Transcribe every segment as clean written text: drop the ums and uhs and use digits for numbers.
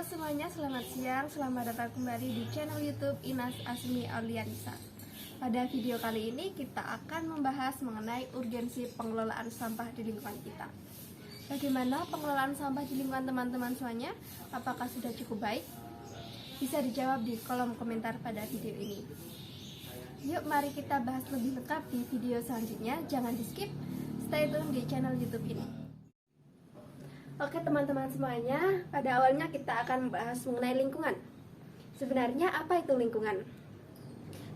semuanya, selamat siang. Selamat datang kembali di channel YouTube Inas Asmi Aulianisa. Pada video kali ini kita akan membahas mengenai urgensi pengelolaan sampah di lingkungan kita. Bagaimana pengelolaan sampah di lingkungan teman-teman semuanya? Apakah sudah cukup baik? Bisa dijawab di kolom komentar pada video ini. Yuk mari kita bahas lebih lengkap di video selanjutnya. Jangan di skip, stay tune di channel YouTube ini. Oke teman-teman semuanya, pada awalnya kita akan membahas mengenai lingkungan. Sebenarnya apa itu lingkungan?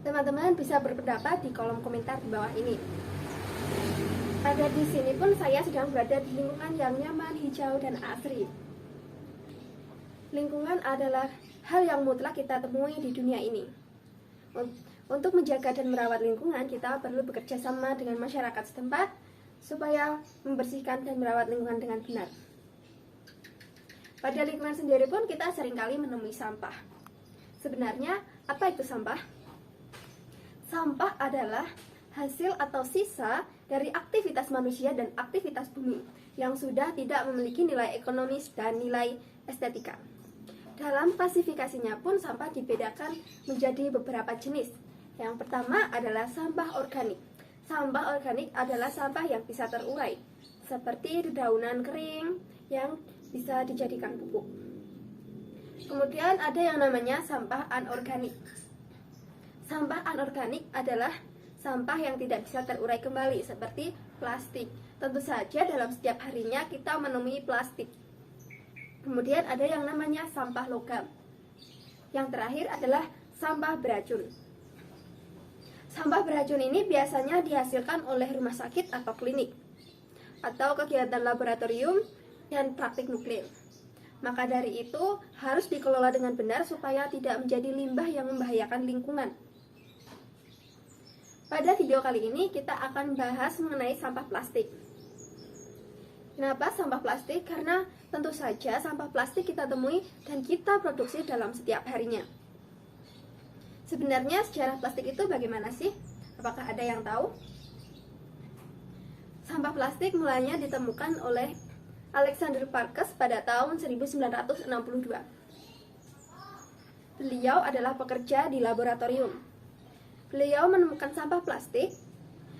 Teman-teman bisa berpendapat di kolom komentar di bawah ini. Pada di sini pun saya sedang berada di lingkungan yang nyaman, hijau, dan asri. Lingkungan adalah hal yang mutlak kita temui di dunia ini. Untuk menjaga dan merawat lingkungan, kita perlu bekerja sama dengan masyarakat setempat supaya membersihkan dan merawat lingkungan dengan benar. Pada lingkungan sendiri pun kita seringkali menemui sampah. Sebenarnya, apa itu sampah? Sampah adalah hasil atau sisa dari aktivitas manusia dan aktivitas bumi yang sudah tidak memiliki nilai ekonomis dan nilai estetika. Dalam klasifikasinya pun sampah dibedakan menjadi beberapa jenis. Yang pertama adalah sampah organik. Sampah organik adalah sampah yang bisa terurai, seperti dedaunan kering yang bisa dijadikan pupuk. Kemudian ada yang namanya sampah anorganik. Sampah anorganik adalah sampah yang tidak bisa terurai kembali seperti plastik. Tentu saja dalam setiap harinya kita menemui plastik. Kemudian ada yang namanya sampah logam. Yang terakhir adalah sampah beracun. Sampah beracun ini biasanya dihasilkan oleh rumah sakit atau klinik, atau kegiatan laboratorium dan praktik nuklir. Maka dari itu harus dikelola dengan benar supaya tidak menjadi limbah yang membahayakan lingkungan. Pada video kali ini kita akan bahas mengenai sampah plastik. Kenapa sampah plastik? Karena tentu saja sampah plastik kita temui dan kita produksi dalam setiap harinya. Sebenarnya sejarah plastik itu bagaimana sih? Apakah ada yang tahu? Sampah plastik mulanya ditemukan oleh Alexander Parkes pada tahun 1962. Beliau adalah pekerja di laboratorium. Beliau menemukan sampah plastik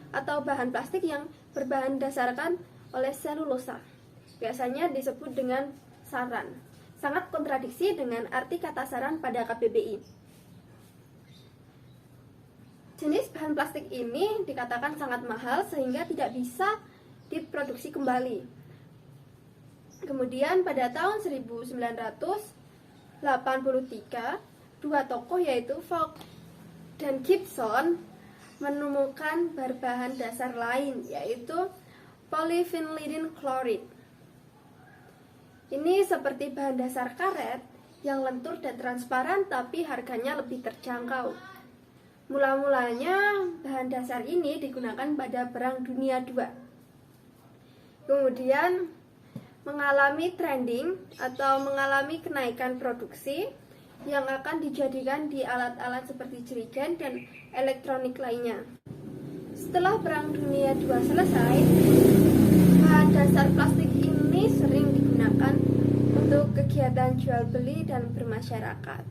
atau bahan plastik yang berbahan dasarkan oleh selulosa. Biasanya disebut dengan saran. Sangat kontradiksi dengan arti kata saran pada KBBI. Jenis bahan plastik ini dikatakan sangat mahal sehingga tidak bisa diproduksi kembali. Kemudian pada tahun 1983, dua tokoh yaitu Fogg dan Gibson menemukan berbahan dasar lain yaitu polyphenylidene chloride. Ini seperti bahan dasar karet yang lentur dan transparan tapi harganya lebih terjangkau. Mula-mulanya bahan dasar ini digunakan pada Perang Dunia II. Kemudian mengalami trending atau mengalami kenaikan produksi yang akan dijadikan di alat-alat seperti jerigen dan elektronik lainnya. Setelah Perang Dunia II selesai, bahan dasar plastik ini sering digunakan untuk kegiatan jual beli dan bermasyarakat.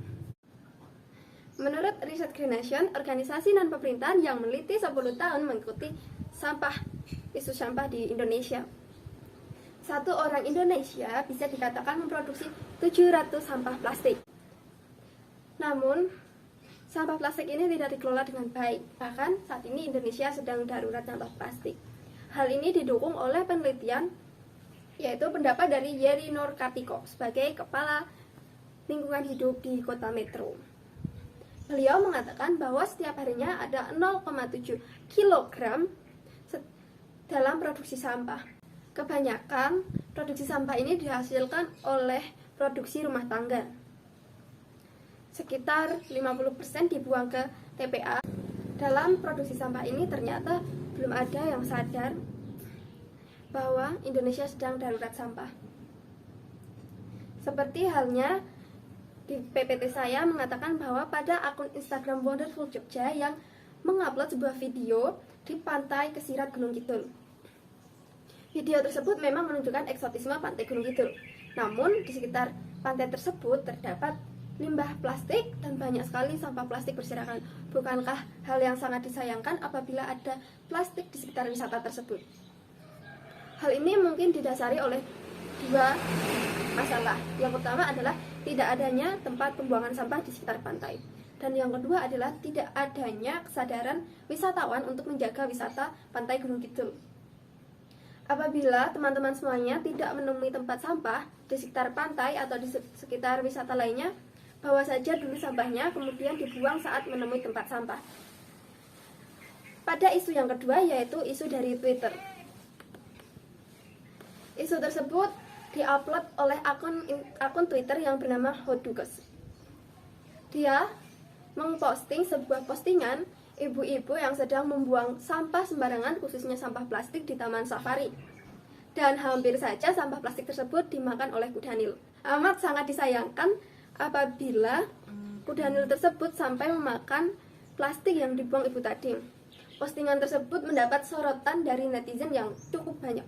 Menurut Riset Green Nation, organisasi non-pemerintahan yang meneliti 10 tahun mengikuti isu sampah di Indonesia. Satu orang Indonesia bisa dikatakan memproduksi 700 sampah plastik. Namun, sampah plastik ini tidak dikelola dengan baik. Bahkan saat ini Indonesia sedang darurat sampah plastik. Hal ini didukung oleh penelitian, yaitu pendapat dari Yeri Norkartiko sebagai Kepala Lingkungan Hidup di Kota Metro. Beliau mengatakan bahwa setiap harinya ada 0,7 kg dalam produksi sampah. Kebanyakan produksi sampah ini dihasilkan oleh produksi rumah tangga. Sekitar 50% dibuang ke TPA. Dalam produksi sampah ini ternyata belum ada yang sadar bahwa Indonesia sedang darurat sampah. Seperti halnya di PPT saya mengatakan bahwa pada akun Instagram Wonderful Jogja yang mengupload sebuah video di pantai Kesirat Gunung Kidul. Video tersebut memang menunjukkan eksotisme pantai Gunung Kidul. Namun, di sekitar pantai tersebut terdapat limbah plastik dan banyak sekali sampah plastik berserakan. Bukankah hal yang sangat disayangkan apabila ada plastik di sekitar wisata tersebut? Hal ini mungkin didasari oleh dua masalah. Yang pertama adalah tidak adanya tempat pembuangan sampah di sekitar pantai. Dan yang kedua adalah tidak adanya kesadaran wisatawan untuk menjaga wisata pantai Gunung Kidul. Apabila teman-teman semuanya tidak menemui tempat sampah di sekitar pantai atau di sekitar wisata lainnya, bawa saja dulu sampahnya, kemudian dibuang saat menemui tempat sampah. Pada isu yang kedua, yaitu isu dari Twitter. Isu tersebut diupload oleh akun Twitter yang bernama Hodukes. Dia memposting sebuah postingan ibu-ibu yang sedang membuang sampah sembarangan, khususnya sampah plastik di Taman Safari. Dan hampir saja sampah plastik tersebut dimakan oleh kuda Nil. Amat sangat disayangkan apabila kuda Nil tersebut sampai memakan plastik yang dibuang ibu tadi. Postingan tersebut mendapat sorotan dari netizen yang cukup banyak.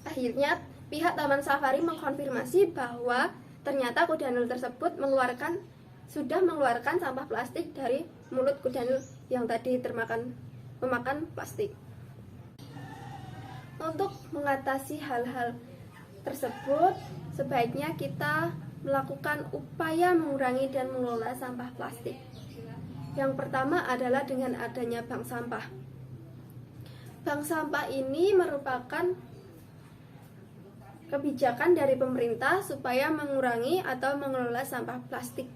Akhirnya, pihak Taman Safari mengkonfirmasi bahwa ternyata kuda Nil tersebut sudah mengeluarkan sampah plastik dari mulut kuda Nil yang tadi memakan plastik. Untuk mengatasi hal-hal tersebut, sebaiknya kita melakukan upaya mengurangi dan mengelola sampah plastik. Yang pertama adalah dengan adanya bank sampah. Bank sampah ini merupakan kebijakan dari pemerintah supaya mengurangi atau mengelola sampah plastik.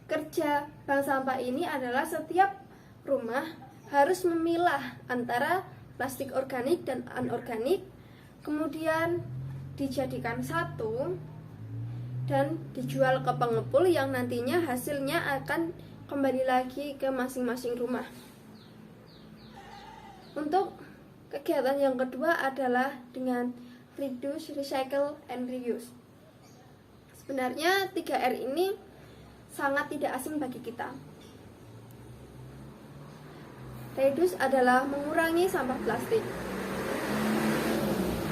Kerja bank sampah ini adalah setiap rumah harus memilah antara plastik organik dan anorganik, kemudian dijadikan satu dan dijual ke pengepul yang nantinya hasilnya akan kembali lagi ke masing-masing rumah. Untuk kegiatan yang kedua adalah dengan reduce, recycle, and reuse. Sebenarnya 3R ini sangat tidak asing bagi kita. Reduce adalah mengurangi sampah plastik.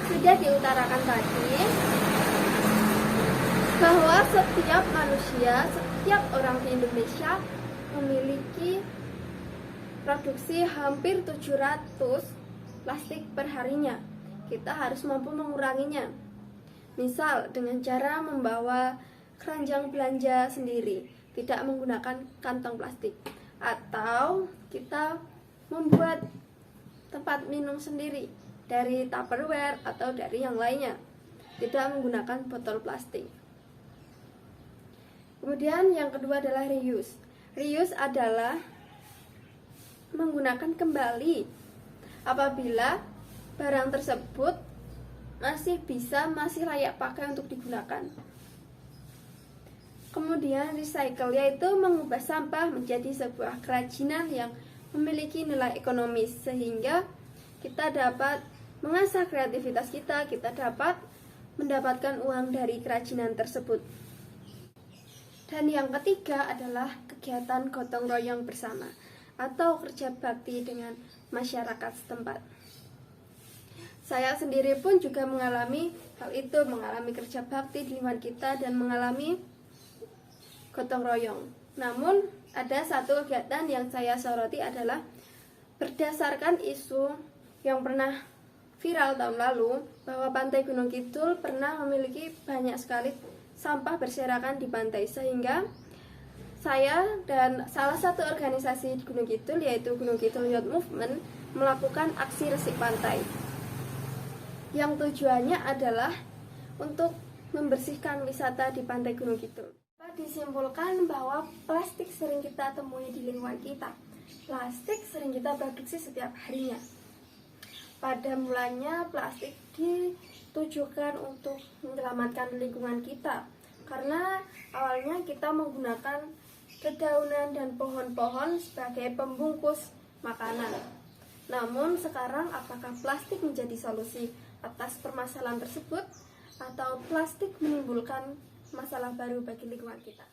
Sudah diutarakan tadi bahwa setiap manusia, setiap orang di Indonesia memiliki produksi hampir 700 plastik per harinya. Kita harus mampu menguranginya. Misal dengan cara membawa keranjang belanja sendiri, tidak menggunakan kantong plastik, atau kita membuat tempat minum sendiri dari Tupperware atau dari yang lainnya, tidak menggunakan botol plastik. Kemudian yang kedua adalah reuse. Reuse adalah menggunakan kembali apabila barang tersebut masih layak pakai untuk digunakan. Kemudian recycle, yaitu mengubah sampah menjadi sebuah kerajinan yang memiliki nilai ekonomis, sehingga kita dapat mengasah kreativitas kita dapat mendapatkan uang dari kerajinan tersebut. Dan yang ketiga adalah kegiatan gotong royong bersama atau kerja bakti dengan masyarakat setempat. Saya sendiri pun juga mengalami hal itu, mengalami kerja bakti di lingkungan kita dan mengalami gotong royong. Namun ada satu kegiatan yang saya soroti adalah berdasarkan isu yang pernah viral tahun lalu bahwa pantai Gunung Kidul pernah memiliki banyak sekali sampah berserakan di pantai, sehingga saya dan salah satu organisasi di Gunung Kidul, yaitu Gunung Kidul Youth Movement, melakukan aksi resik pantai yang tujuannya adalah untuk membersihkan wisata di pantai Gunung Kidul. Disimpulkan bahwa plastik sering kita temui di lingkungan kita. Plastik sering kita produksi setiap harinya. Pada mulanya plastik ditujukan untuk menyelamatkan lingkungan kita, karena awalnya kita menggunakan dedaunan dan pohon-pohon sebagai pembungkus makanan. Namun sekarang apakah plastik menjadi solusi atas permasalahan tersebut, atau plastik menimbulkan masalah baru bagi lingkungan kita?